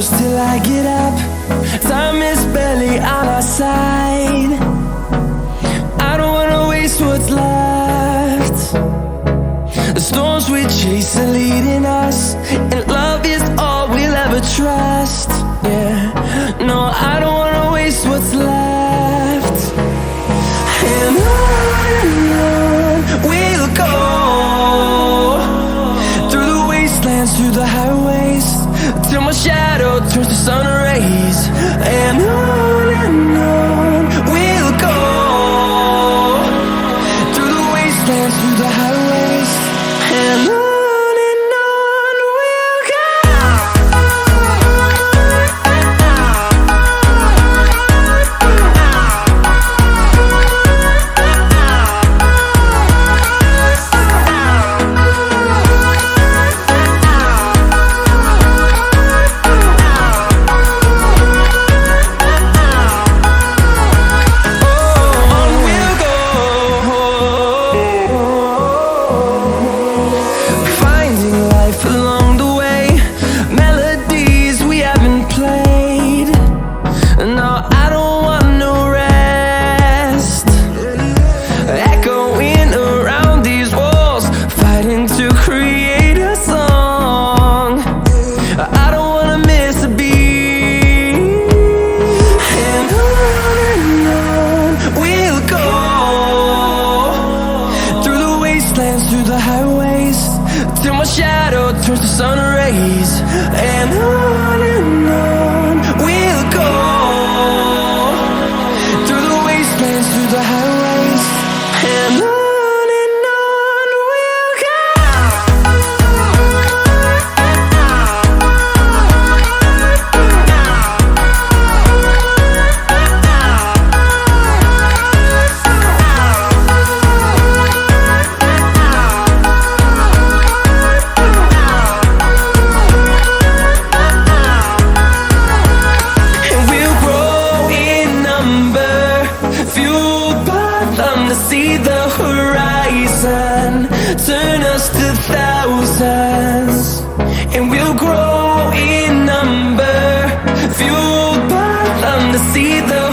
close till I get up. Time is barely on our side. I don't wanna waste what's left. The storms we chase are leading us, and love is all we'll ever trust. Yeah, no, I don't wanna waste what's left. And on we'll go, through the wastelands, through the highways, till my shadow turns to sun rays. And on we'll go, through the wastelands, through the highways, and on we'll go. Through the highways, till my shadow turns to sun rays. And on we'll go, through the wastelands, through the highways, and on we'll go. To see the horizon, turn us to thousands, and we'll grow in number, fueled by them to see the